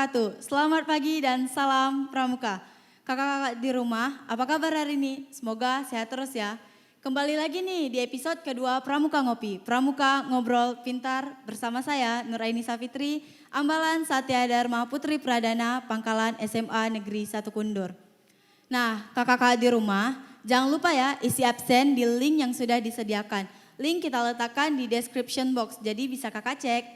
wabarakatuh. Selamat pagi dan salam Pramuka. Kakak-kakak di rumah, apa kabar hari ini? Semoga sehat terus ya. Kembali lagi nih di episode kedua Pramuka Ngopi. Pramuka Ngobrol Pintar bersama saya Nuraini Safitri, Ambalan Satya Dharma Putri Pradana, Pangkalan SMA Negeri 1 Kundur. Nah, kakak-kakak di rumah, jangan lupa ya isi absen di link yang sudah disediakan. Link kita letakkan di description box, jadi bisa kakak cek.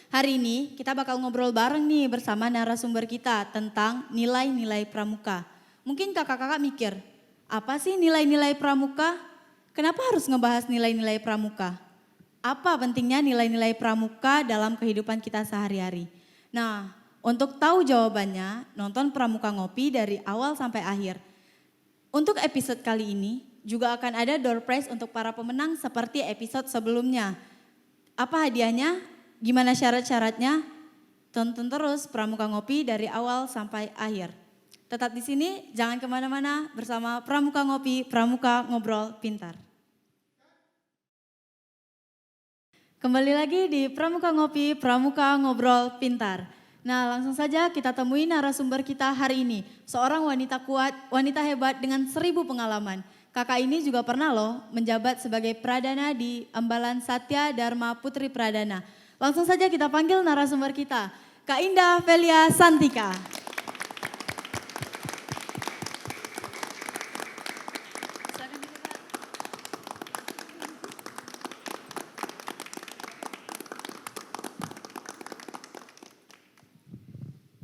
Hari ini kita bakal ngobrol bareng nih bersama narasumber kita tentang nilai-nilai pramuka. Mungkin kakak-kakak mikir, apa sih nilai-nilai pramuka? Kenapa harus ngebahas nilai-nilai pramuka? Apa pentingnya nilai-nilai pramuka dalam kehidupan kita sehari-hari? Nah, untuk tahu jawabannya, nonton Pramuka Ngopi dari awal sampai akhir. Untuk episode kali ini juga akan ada door prize untuk para pemenang seperti episode sebelumnya. Apa hadiahnya? Gimana syarat-syaratnya? Tonton terus Pramuka Ngopi dari awal sampai akhir. Tetap di sini, jangan kemana-mana bersama Pramuka Ngopi, Pramuka Ngobrol Pintar. Kembali lagi di Pramuka Ngopi, Pramuka Ngobrol Pintar. Nah, langsung saja kita temui narasumber kita hari ini. Seorang wanita kuat, wanita hebat dengan 1000 pengalaman. Kakak ini juga pernah loh menjabat sebagai Pradana di Ambalan Satya Dharma Putri Pradana. Langsung saja kita panggil narasumber kita, Kak Indah Velia Santika.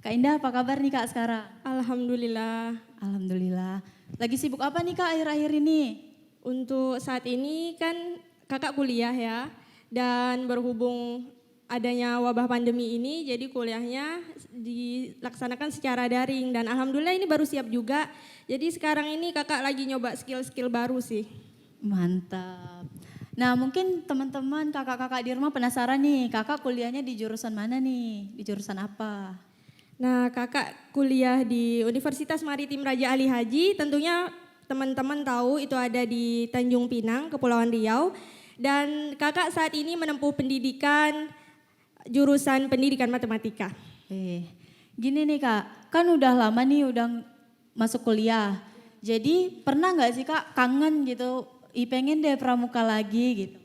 Kak Indah, apa kabar nih Kak sekarang? Alhamdulillah. Alhamdulillah. Lagi sibuk apa nih Kak akhir-akhir ini? Untuk saat ini kan kakak kuliah ya, dan berhubung adanya wabah pandemi ini, jadi kuliahnya dilaksanakan secara daring dan alhamdulillah ini baru siap juga. Jadi sekarang ini kakak lagi nyoba skill-skill baru sih. Mantap. Nah, mungkin teman-teman kakak-kakak di rumah penasaran nih, kakak kuliahnya di jurusan mana nih? Di jurusan apa? Nah, kakak kuliah di Universitas Maritim Raja Ali Haji, tentunya teman-teman tahu itu ada di Tanjung Pinang, Kepulauan Riau. Dan kakak saat ini menempuh pendidikan jurusan pendidikan matematika. Gini nih Kak, kan udah lama nih udah masuk kuliah. Jadi pernah gak sih Kak kangen gitu, pengen deh pramuka lagi gitu?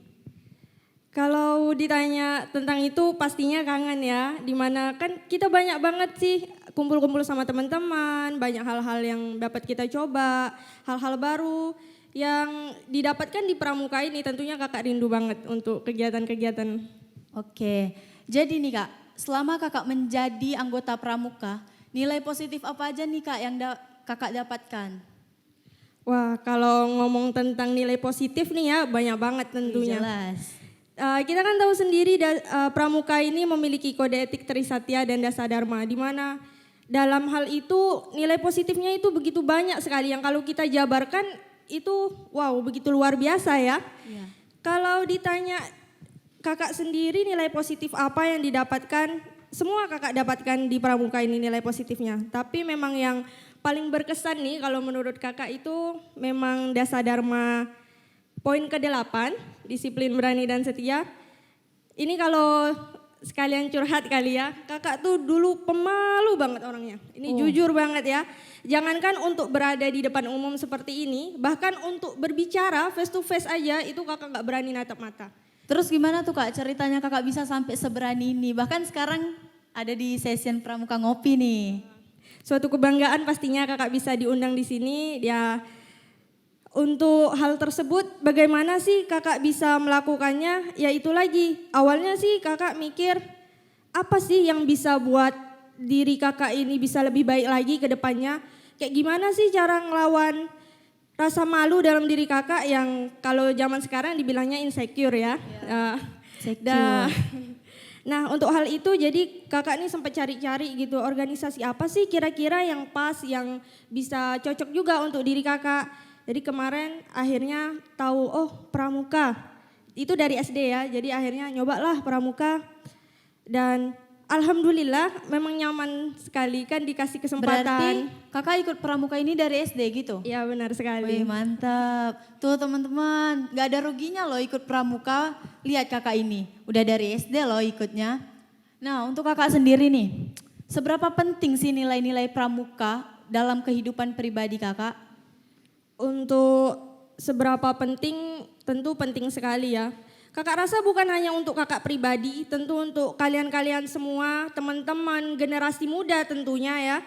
Kalau ditanya tentang itu pastinya kangen ya, dimana kan kita banyak banget sih kumpul-kumpul sama teman-teman, banyak hal-hal yang dapat kita coba, hal-hal baru yang didapatkan di pramuka ini, tentunya kakak rindu banget untuk kegiatan-kegiatan. Oke, jadi nih Kak, selama kakak menjadi anggota pramuka, nilai positif apa aja nih Kak yang kakak dapatkan? Wah, kalau ngomong tentang nilai positif nih ya banyak banget tentunya. Jelas. Kita kan tahu sendiri pramuka ini memiliki kode etik Trisatya dan Dasa Dharma, di mana dalam hal itu nilai positifnya itu begitu banyak sekali yang kalau kita jabarkan itu wow begitu luar biasa ya. Iya. Kalau ditanya kakak sendiri nilai positif apa yang didapatkan, semua kakak dapatkan di pramuka ini nilai positifnya. Tapi memang yang paling berkesan nih kalau menurut kakak itu memang Dasa Dharma poin ke-8, disiplin, berani dan setia. Ini kalau sekalian curhat kali ya, kakak tuh dulu pemalu banget orangnya. Ini jujur banget ya. Jangankan untuk berada di depan umum seperti ini, bahkan untuk berbicara face to face aja itu kakak gak berani natap mata. Terus gimana tuh Kak ceritanya kakak bisa sampai seberani ini? Bahkan sekarang ada di session Pramuka Ngopi nih. Suatu kebanggaan pastinya kakak bisa diundang di sini. Ya, untuk hal tersebut bagaimana sih kakak bisa melakukannya? Ya itu lagi, awalnya sih kakak mikir apa sih yang bisa buat diri kakak ini bisa lebih baik lagi ke depannya. Kayak gimana sih cara ngelawan rasa malu dalam diri kakak yang kalau zaman sekarang dibilangnya insecure ya. Nah untuk hal itu jadi kakak ini sempat cari-cari gitu organisasi apa sih kira-kira yang pas yang bisa cocok juga untuk diri kakak. Jadi kemarin akhirnya tahu pramuka itu dari SD ya jadi akhirnya nyobalah pramuka dan alhamdulillah memang nyaman sekali kan dikasih kesempatan. Berarti kakak ikut pramuka ini dari SD gitu? Iya benar sekali. Wih mantap. Tuh teman-teman gak ada ruginya loh ikut pramuka. Lihat kakak ini udah dari SD loh ikutnya. Nah untuk kakak sendiri nih Seberapa penting sih nilai-nilai pramuka dalam kehidupan pribadi kakak? Untuk seberapa penting, tentu penting sekali ya. Kakak rasa bukan hanya untuk kakak pribadi, tentu untuk kalian-kalian semua, teman-teman, generasi muda tentunya ya.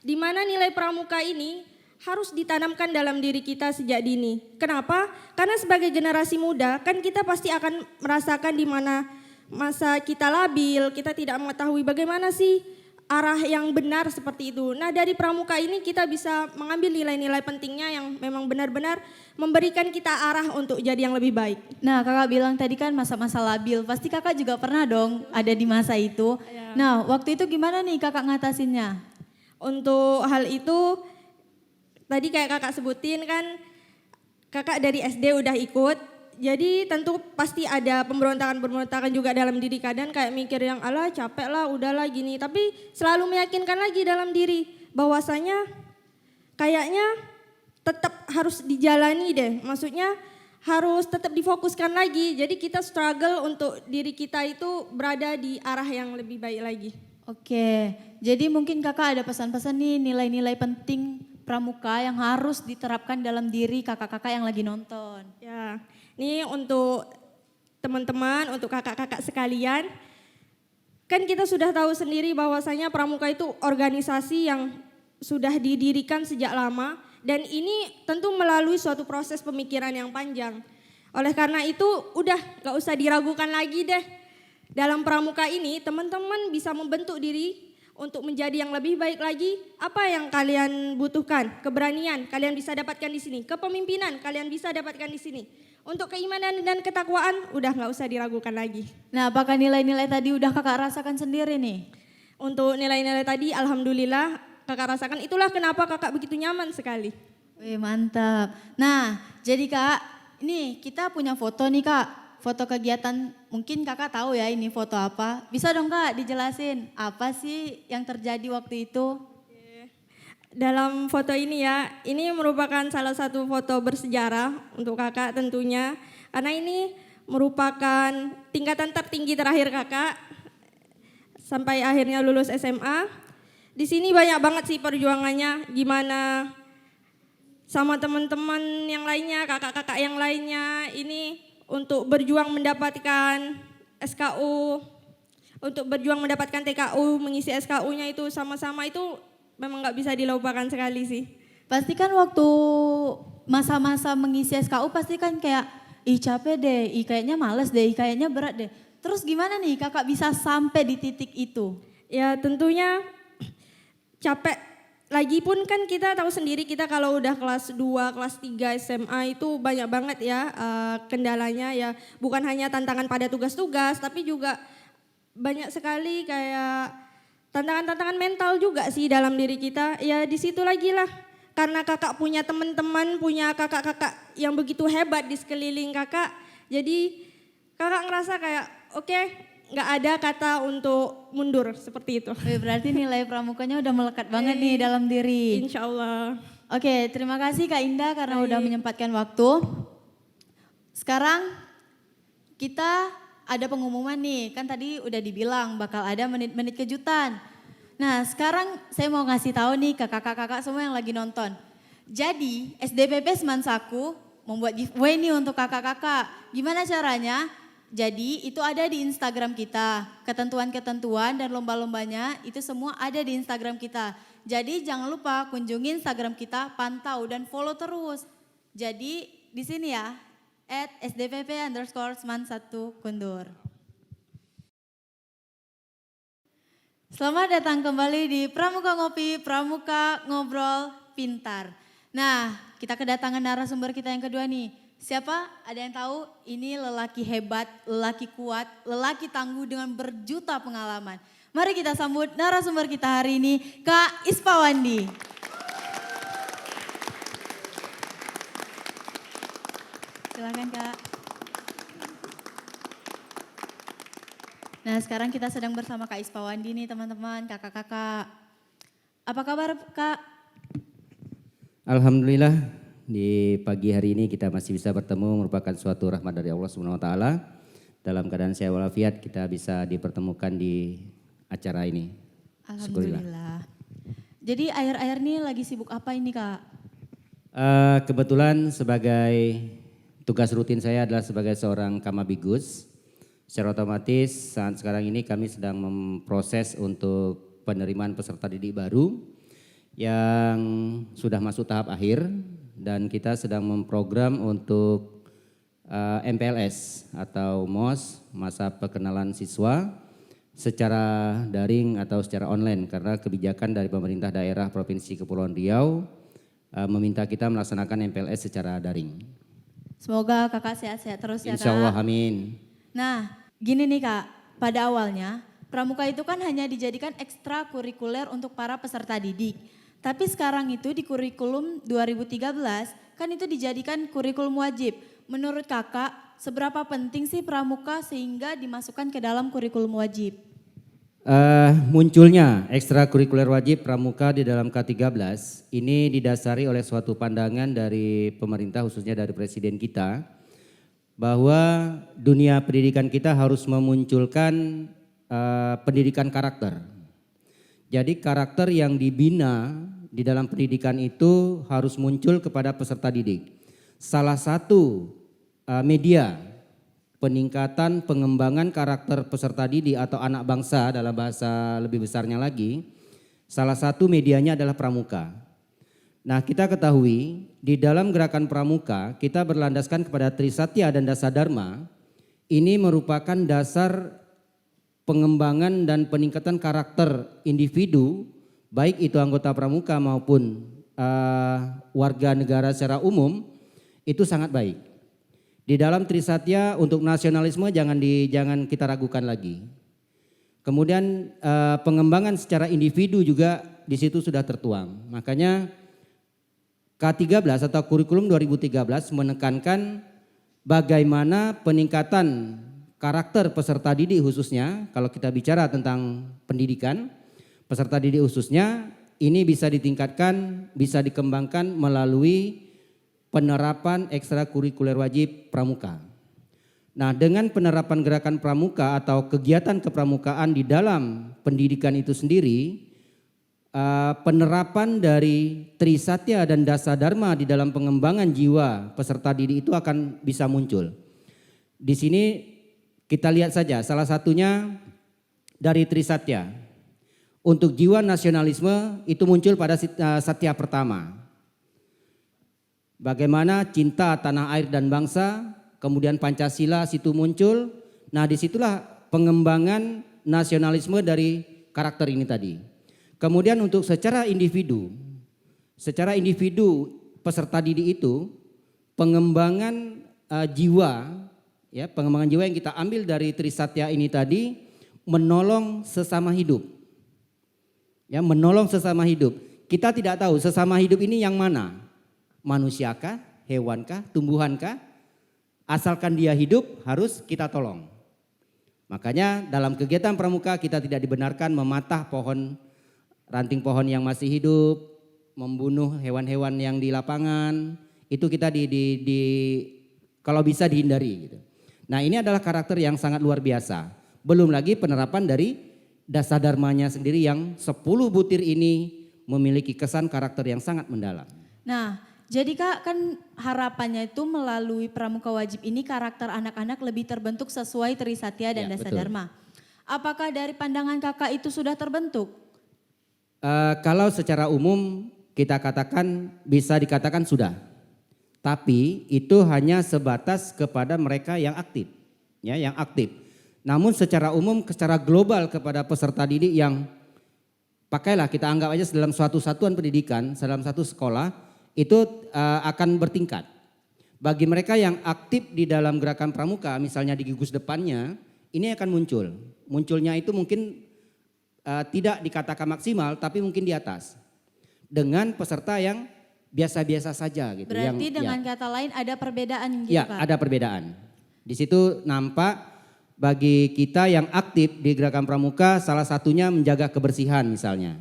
Di mana nilai pramuka ini harus ditanamkan dalam diri kita sejak dini. Kenapa? Karena sebagai generasi muda kan kita pasti akan merasakan di mana masa kita labil, kita tidak mengetahui bagaimana sih arah yang benar seperti itu. Nah dari pramuka ini kita bisa mengambil nilai-nilai pentingnya yang memang benar-benar memberikan kita arah untuk jadi yang lebih baik. Nah kakak bilang tadi kan masa-masa labil, pasti kakak juga pernah dong ada di masa itu. Ya. Nah waktu itu gimana nih kakak ngatasinnya? Untuk hal itu tadi kayak kakak sebutin kan kakak dari SD udah ikut. Jadi tentu pasti ada pemberontakan-pemberontakan juga dalam diri kadang kayak mikir yang alah capek lah udahlah gini. Tapi selalu meyakinkan lagi dalam diri bahwasanya kayaknya tetap harus dijalani deh. Maksudnya harus tetap difokuskan lagi. Jadi kita struggle untuk diri kita itu berada di arah yang lebih baik lagi. Oke, jadi mungkin kakak ada pesan-pesan nih nilai-nilai penting pramuka yang harus diterapkan dalam diri kakak-kakak yang lagi nonton. Ya, ini untuk teman-teman, untuk kakak-kakak sekalian. Kan kita sudah tahu sendiri bahwasanya pramuka itu organisasi yang sudah didirikan sejak lama. Dan ini tentu melalui suatu proses pemikiran yang panjang. Oleh karena itu udah gak usah diragukan lagi deh. Dalam pramuka ini teman-teman bisa membentuk diri untuk menjadi yang lebih baik lagi. Apa yang kalian butuhkan? Keberanian kalian bisa dapatkan di sini. Kepemimpinan kalian bisa dapatkan di sini. Untuk keimanan dan ketakwaan udah gak usah diragukan lagi. Nah apakah nilai-nilai tadi udah kakak rasakan sendiri nih? Untuk nilai-nilai tadi alhamdulillah kakak rasakan, itulah kenapa kakak begitu nyaman sekali. Wih mantap. Nah jadi kak, ini kita punya foto nih kak. Foto kegiatan, mungkin kakak tahu ya ini foto apa. Bisa dong kak dijelasin apa sih yang terjadi waktu itu? Dalam foto ini ya, ini merupakan salah satu foto bersejarah untuk kakak tentunya. Karena ini merupakan tingkatan tertinggi terakhir kakak sampai akhirnya lulus SMA. Di sini banyak banget sih perjuangannya, gimana sama teman-teman yang lainnya, kakak-kakak yang lainnya ini untuk berjuang mendapatkan SKU, untuk berjuang mendapatkan TKU, mengisi SKU-nya itu sama-sama itu memang nggak bisa dilupakan sekali sih. Pasti kan waktu masa-masa mengisi SKU pasti kan kayak, ih capek deh, ih kayaknya males deh, ih kayaknya berat deh. Terus gimana nih kakak bisa sampai di titik itu? Ya tentunya capek. Lagi pun kan kita tahu sendiri kita kalau udah kelas 2, kelas 3 SMA itu banyak banget ya kendalanya ya. Bukan hanya tantangan pada tugas-tugas tapi juga banyak sekali kayak tantangan-tantangan mental juga sih dalam diri kita. Ya di situ lagi lah. Karena kakak punya teman-teman, punya kakak-kakak yang begitu hebat di sekeliling kakak. Jadi kakak ngerasa kayak oke, nggak ada kata untuk mundur seperti itu. Berarti nilai pramukanya udah melekat banget nih dalam diri. Insya Allah. Oke, terima kasih Kak Indah karena udah menyempatkan waktu. Sekarang kita ada pengumuman nih, kan tadi udah dibilang bakal ada menit-menit kejutan. Nah sekarang saya mau ngasih tahu nih ke kakak-kakak semua yang lagi nonton. Jadi SDPP Semansaku membuat giveaway nih untuk kakak-kakak. Gimana caranya? Jadi itu ada di Instagram kita, ketentuan-ketentuan dan lomba-lombanya itu semua ada di Instagram kita. Jadi jangan lupa kunjungi Instagram kita, pantau dan follow terus. Jadi di sini ya, @sdpp_seman1 Kundur. Selamat datang kembali di Pramuka Ngopi, Pramuka Ngobrol Pintar. Nah kita kedatangan narasumber kita yang kedua nih. Siapa? Ada yang tahu? Ini lelaki hebat, lelaki kuat, lelaki tangguh dengan berjuta pengalaman. Mari kita sambut narasumber kita hari ini, Kak Ispawandi. Silakan Kak. Nah sekarang kita sedang bersama Kak Ispawandi nih teman-teman, kakak-kakak. Apa kabar Kak? Alhamdulillah di pagi hari ini kita masih bisa bertemu, merupakan suatu rahmat dari Allah Subhanahu wa taala. Dalam keadaan sehat walafiat kita bisa dipertemukan di acara ini. Alhamdulillah. Jadi akhir-akhir ini lagi sibuk apa ini Kak? Kebetulan sebagai tugas rutin saya adalah sebagai seorang kamabigus. Secara otomatis saat sekarang ini kami sedang memproses untuk penerimaan peserta didik baru yang sudah masuk tahap akhir dan kita sedang memprogram untuk MPLS atau MOS, masa perkenalan siswa secara daring atau secara online karena kebijakan dari pemerintah daerah Provinsi Kepulauan Riau meminta kita melaksanakan MPLS secara daring. Semoga kakak sehat-sehat terus ya Kak. Insya Allah, amin. Nah gini nih Kak, pada awalnya pramuka itu kan hanya dijadikan ekstrakurikuler untuk para peserta didik. Tapi sekarang itu di kurikulum 2013 kan itu dijadikan kurikulum wajib. Menurut kakak seberapa penting sih pramuka sehingga dimasukkan ke dalam kurikulum wajib? Munculnya ekstrakurikuler wajib pramuka di dalam K13 ini didasari oleh suatu pandangan dari pemerintah khususnya dari presiden kita bahwa dunia pendidikan kita harus memunculkan pendidikan karakter. Jadi karakter yang dibina di dalam pendidikan itu harus muncul kepada peserta didik. Salah satu media peningkatan pengembangan karakter peserta didik atau anak bangsa dalam bahasa lebih besarnya lagi, salah satu medianya adalah pramuka. Nah kita ketahui di dalam gerakan pramuka kita berlandaskan kepada Trisatya dan Dasadharma, ini merupakan dasar pengembangan dan peningkatan karakter individu, baik itu anggota pramuka maupun warga negara secara umum, itu sangat baik. Di dalam Trisatya untuk nasionalisme jangan kita ragukan lagi. Kemudian pengembangan secara individu juga di situ sudah tertuang. Makanya K13 atau kurikulum 2013 menekankan bagaimana peningkatan karakter peserta didik khususnya, kalau kita bicara tentang pendidikan, peserta didik khususnya ini bisa ditingkatkan, bisa dikembangkan melalui penerapan ekstrakurikuler wajib pramuka. Nah dengan penerapan gerakan pramuka atau kegiatan kepramukaan di dalam pendidikan itu sendiri, penerapan dari Trisatya dan Dasadharma di dalam pengembangan jiwa peserta didik itu akan bisa muncul. Di sini kita lihat saja salah satunya dari Trisatya. Untuk jiwa nasionalisme itu muncul pada satya pertama. Bagaimana cinta tanah air dan bangsa, kemudian Pancasila situ muncul. Nah disitulah pengembangan nasionalisme dari karakter ini tadi. Kemudian untuk secara individu peserta didik itu pengembangan jiwa, ya pengembangan jiwa yang kita ambil dari Trisatya ini tadi menolong sesama hidup, ya menolong sesama hidup. Kita tidak tahu sesama hidup ini yang mana. Manusiakah, hewankah, tumbuhankah, asalkan dia hidup harus kita tolong. Makanya dalam kegiatan pramuka kita tidak dibenarkan mematah pohon, ranting pohon yang masih hidup, membunuh hewan-hewan yang di lapangan, itu kita kalau bisa dihindari gitu. Nah ini adalah karakter yang sangat luar biasa. Belum lagi penerapan dari Dasadharmanya sendiri yang 10 butir ini memiliki kesan karakter yang sangat mendalam. Nah jadi Kak kan harapannya itu melalui pramuka wajib ini karakter anak-anak lebih terbentuk sesuai Trisatya dan Dasadharma. Apakah dari pandangan kakak itu sudah terbentuk? Kalau secara umum kita katakan bisa dikatakan sudah. Tapi itu hanya sebatas kepada mereka yang aktif. Ya, yang aktif. Namun secara umum, secara global kepada peserta didik yang pakailah kita anggap aja dalam suatu satuan pendidikan, dalam satu sekolah, itu akan bertingkat. Bagi mereka yang aktif di dalam gerakan pramuka, misalnya di gugus depannya, ini akan muncul. Munculnya itu mungkin tidak dikatakan maksimal, tapi mungkin di atas. Dengan peserta yang biasa-biasa saja gitu. Berarti dengan kata lain ada perbedaan gitu ya, Kak? ada perbedaan. Di situ nampak bagi kita yang aktif di gerakan pramuka salah satunya menjaga kebersihan misalnya.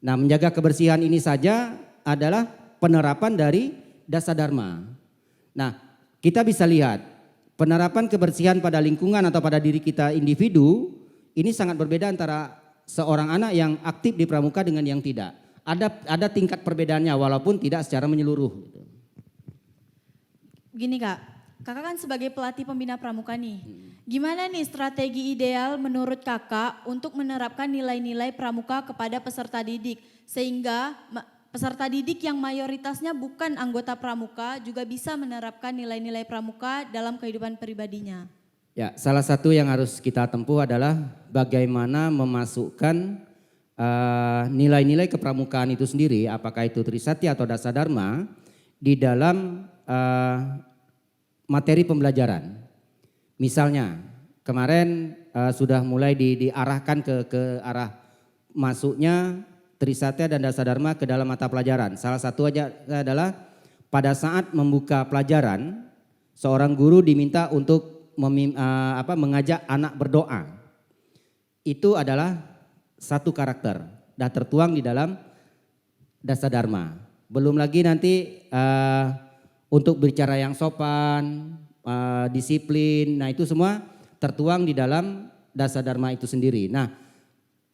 Nah menjaga kebersihan ini saja adalah penerapan dari Dasadharma. Nah, kita bisa lihat penerapan kebersihan pada lingkungan atau pada diri kita individu ini sangat berbeda antara seorang anak yang aktif di pramuka dengan yang tidak. Ada tingkat perbedaannya walaupun tidak secara menyeluruh. Gitu. Gini Kak, Kakak kan sebagai pelatih pembina pramuka nih. Gimana nih strategi ideal menurut Kakak untuk menerapkan nilai-nilai pramuka kepada peserta didik sehingga peserta didik yang mayoritasnya bukan anggota pramuka juga bisa menerapkan nilai-nilai pramuka dalam kehidupan pribadinya? Ya, salah satu yang harus kita tempuh adalah bagaimana memasukkan nilai-nilai kepramukaan itu sendiri, apakah itu Trisati atau Dasadharma, di dalam materi pembelajaran. Misalnya, kemarin sudah mulai diarahkan ke arah masuknya Trisatya dan Dasadharma ke dalam mata pelajaran. Salah satu aja adalah pada saat membuka pelajaran, seorang guru diminta untuk mengajak anak berdoa. Itu adalah satu karakter dan tertuang di dalam Dasadharma. Belum lagi nanti untuk bicara yang sopan, disiplin, nah itu semua tertuang di dalam Dasadharma itu sendiri. Nah,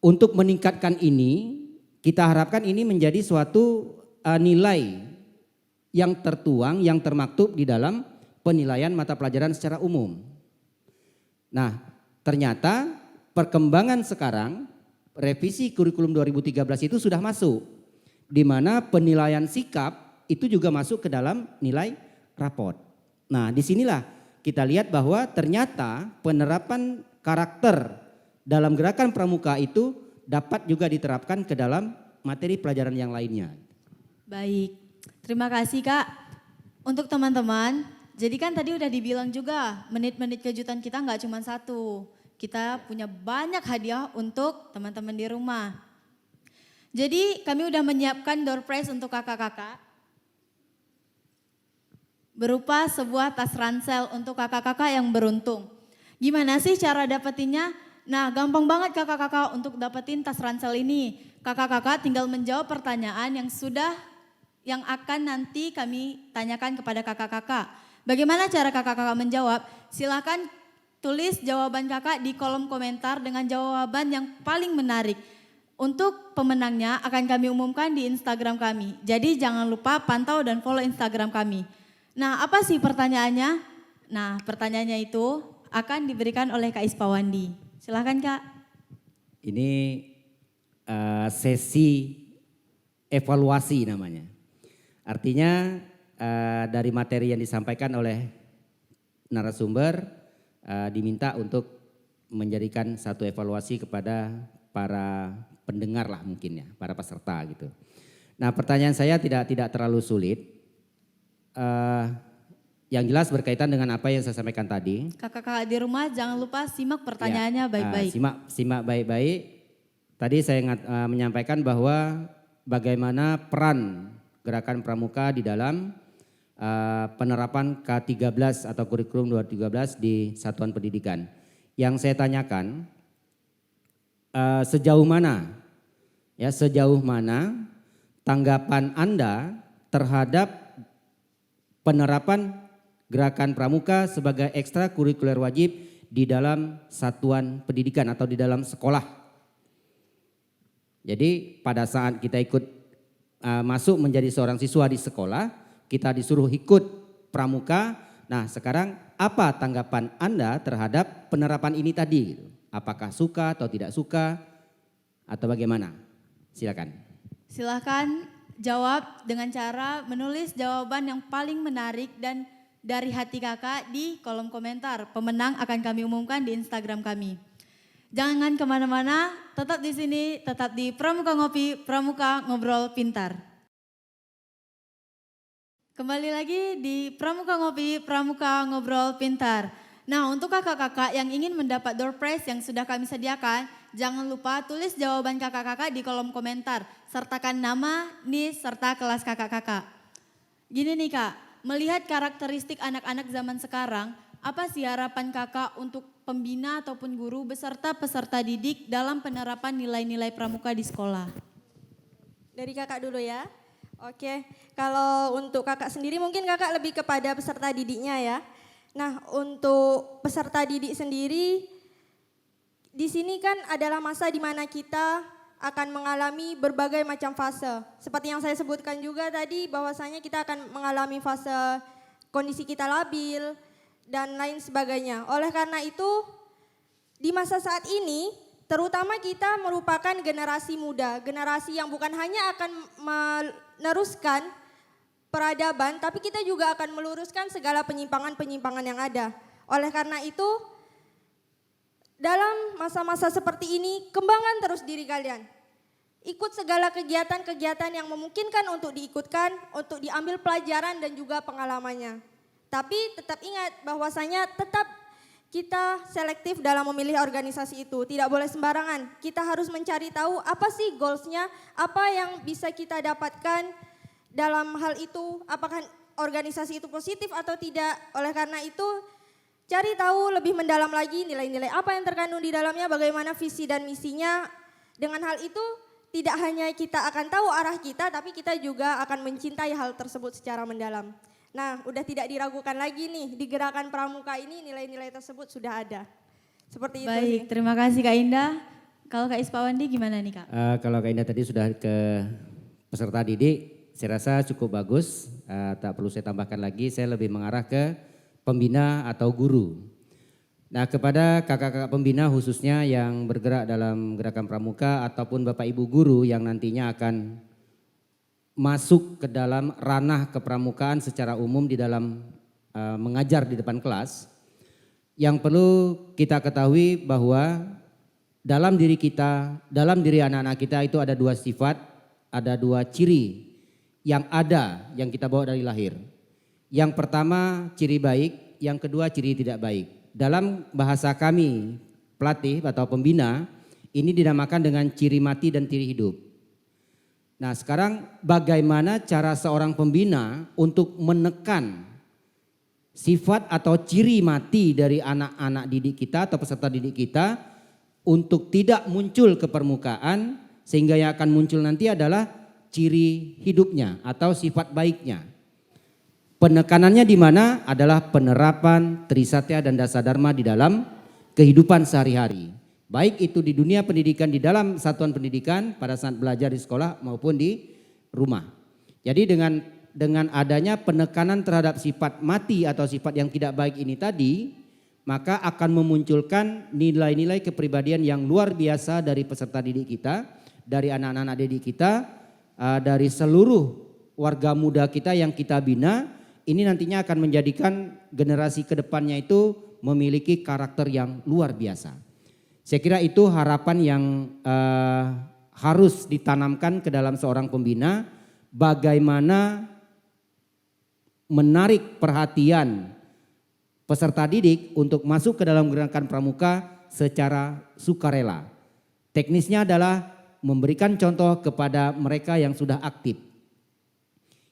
untuk meningkatkan ini, kita harapkan ini menjadi suatu nilai yang tertuang, yang termaktub di dalam penilaian mata pelajaran secara umum. Nah, ternyata perkembangan sekarang, revisi kurikulum 2013 itu sudah masuk, di mana penilaian sikap itu juga masuk ke dalam nilai raport. Nah, disinilah kita lihat bahwa ternyata penerapan karakter dalam gerakan pramuka itu dapat juga diterapkan ke dalam materi pelajaran yang lainnya. Baik, terima kasih Kak. Untuk teman-teman, jadi kan tadi udah dibilang juga menit-menit kejutan kita nggak cuma satu. Kita punya banyak hadiah untuk teman-teman di rumah. Jadi kami udah menyiapkan door prize untuk kakak-kakak. Berupa sebuah tas ransel untuk kakak-kakak yang beruntung. Gimana sih cara dapetinnya? Nah, gampang banget kakak-kakak untuk dapetin tas ransel ini. Kakak-kakak tinggal menjawab pertanyaan yang akan nanti kami tanyakan kepada kakak-kakak. Bagaimana cara kakak-kakak menjawab? Silakan tulis jawaban kakak di kolom komentar dengan jawaban yang paling menarik. Untuk pemenangnya akan kami umumkan di Instagram kami. Jadi jangan lupa pantau dan follow Instagram kami. Nah, apa sih pertanyaannya? Nah, pertanyaannya itu akan diberikan oleh Kak Ispawandi. Silahkan Kak. Ini sesi evaluasi namanya. Artinya dari materi yang disampaikan oleh narasumber diminta untuk menjadikan satu evaluasi kepada para pendengar lah mungkin ya, para peserta gitu. Nah, pertanyaan saya tidak terlalu sulit. Yang jelas berkaitan dengan apa yang saya sampaikan tadi. Kakak-kakak di rumah jangan lupa simak pertanyaannya baik-baik. Simak baik-baik. Tadi saya menyampaikan bahwa bagaimana peran gerakan pramuka di dalam penerapan K13 atau kurikulum 2013 di satuan pendidikan. Yang saya tanyakan sejauh mana tanggapan Anda terhadap penerapan gerakan pramuka sebagai ekstrakurikuler wajib di dalam satuan pendidikan atau di dalam sekolah. Jadi pada saat kita ikut masuk menjadi seorang siswa di sekolah, kita disuruh ikut pramuka. Nah, sekarang apa tanggapan Anda terhadap penerapan ini tadi? Apakah suka atau tidak suka atau bagaimana? Silakan. Silakan jawab dengan cara menulis jawaban yang paling menarik dan dari hati kakak di kolom komentar. Pemenang akan kami umumkan di Instagram kami. Jangan kemana-mana, tetap di sini, tetap di Pramuka Ngopi, Pramuka Ngobrol Pintar. Kembali lagi di Pramuka Ngopi, Pramuka Ngobrol Pintar. Nah, untuk kakak-kakak yang ingin mendapat door prize yang sudah kami sediakan, jangan lupa tulis jawaban kakak-kakak di kolom komentar. Sertakan nama, NIS, serta kelas kakak-kakak. Gini nih Kak, melihat karakteristik anak-anak zaman sekarang, apa sih harapan kakak untuk pembina ataupun guru beserta peserta didik dalam penerapan nilai-nilai pramuka di sekolah? Dari kakak dulu ya. Oke, kalau untuk kakak sendiri mungkin kakak lebih kepada peserta didiknya ya. Nah, untuk peserta didik sendiri di sini kan adalah masa di mana kita akan mengalami berbagai macam fase. Seperti yang saya sebutkan juga tadi bahwasanya kita akan mengalami fase kondisi kita labil dan lain sebagainya. Oleh karena itu di masa saat ini terutama kita merupakan generasi muda, generasi yang bukan hanya akan meneruskan peradaban tapi kita juga akan meluruskan segala penyimpangan-penyimpangan yang ada. Oleh karena itu dalam masa-masa seperti ini, kembangkan terus diri kalian. Ikut segala kegiatan-kegiatan yang memungkinkan untuk diikutkan, untuk diambil pelajaran dan juga pengalamannya. Tapi tetap ingat bahwasanya tetap kita selektif dalam memilih organisasi itu. Tidak boleh sembarangan. Kita harus mencari tahu apa sih goalsnya, apa yang bisa kita dapatkan dalam hal itu. Apakah organisasi itu positif atau tidak. Oleh karena itu cari tahu lebih mendalam lagi nilai-nilai apa yang terkandung di dalamnya, bagaimana visi dan misinya. Dengan hal itu tidak hanya kita akan tahu arah kita, tapi kita juga akan mencintai hal tersebut secara mendalam. Nah, udah tidak diragukan lagi nih, di gerakan pramuka ini nilai-nilai tersebut sudah ada. Seperti itu sih. Baik, terima kasih Kak Indah. Kalau Kak Ispawandi gimana nih Kak? Kalau Kak Indah tadi sudah ke peserta didik, saya rasa cukup bagus. Tak perlu saya tambahkan lagi, saya lebih mengarah ke pembina atau guru. Nah, kepada kakak-kakak pembina khususnya yang bergerak dalam gerakan pramuka ataupun Bapak Ibu guru yang nantinya akan masuk ke dalam ranah kepramukaan secara umum di dalam mengajar di depan kelas, yang perlu kita ketahui bahwa dalam diri kita, dalam diri anak-anak kita itu ada dua sifat, ada dua ciri yang ada yang kita bawa dari lahir. Yang pertama ciri baik, yang kedua ciri tidak baik. Dalam bahasa kami pelatih atau pembina ini dinamakan dengan ciri mati dan ciri hidup. Nah, sekarang bagaimana cara seorang pembina untuk menekan sifat atau ciri mati dari anak-anak didik kita atau peserta didik kita untuk tidak muncul ke permukaan, sehingga yang akan muncul nanti adalah ciri hidupnya atau sifat baiknya. Penekanannya di mana adalah penerapan Trisatya dan Dasadharma di dalam kehidupan sehari-hari. Baik itu di dunia pendidikan, di dalam satuan pendidikan pada saat belajar di sekolah maupun di rumah. Jadi dengan adanya penekanan terhadap sifat mati atau sifat yang tidak baik ini tadi, maka akan memunculkan nilai-nilai kepribadian yang luar biasa dari peserta didik kita, dari anak-anak didik kita, dari seluruh warga muda kita yang kita bina. Ini nantinya akan menjadikan generasi kedepannya itu memiliki karakter yang luar biasa. Saya kira itu harapan yang harus ditanamkan ke dalam seorang pembina, bagaimana menarik perhatian peserta didik untuk masuk ke dalam gerakan pramuka secara sukarela. Teknisnya adalah memberikan contoh kepada mereka yang sudah aktif.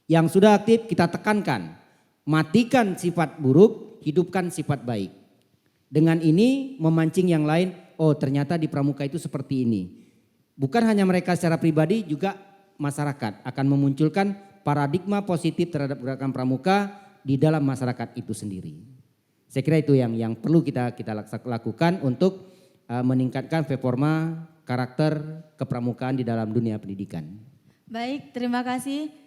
Yang sudah aktif kita tekankan. Matikan sifat buruk, hidupkan sifat baik. Dengan ini memancing yang lain, oh ternyata di pramuka itu seperti ini. Bukan hanya mereka secara pribadi, juga masyarakat akan memunculkan paradigma positif terhadap gerakan pramuka di dalam masyarakat itu sendiri. Saya kira itu yang perlu kita lakukan untuk meningkatkan performa karakter kepramukaan di dalam dunia pendidikan. Baik, terima kasih.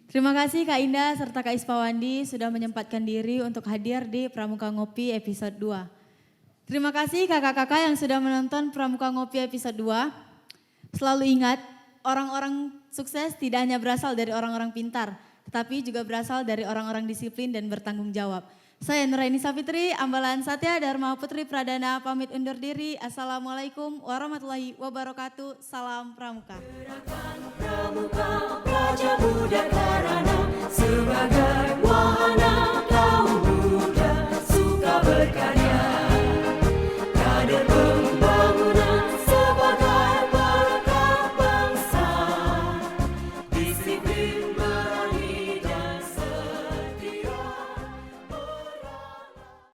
Terima kasih Kak Indah serta Kak Ispawandi sudah menyempatkan diri untuk hadir di Pramuka Ngopi episode 2. Terima kasih kakak-kakak yang sudah menonton Pramuka Ngopi episode 2. Selalu ingat, orang-orang sukses tidak hanya berasal dari orang-orang pintar, tetapi juga berasal dari orang-orang disiplin dan bertanggung jawab. Saya Nuraini Safitri, Ambalan Satya Dharma Putri Pradana pamit undur diri. Assalamualaikum warahmatullahi wabarakatuh. Salam Pramuka.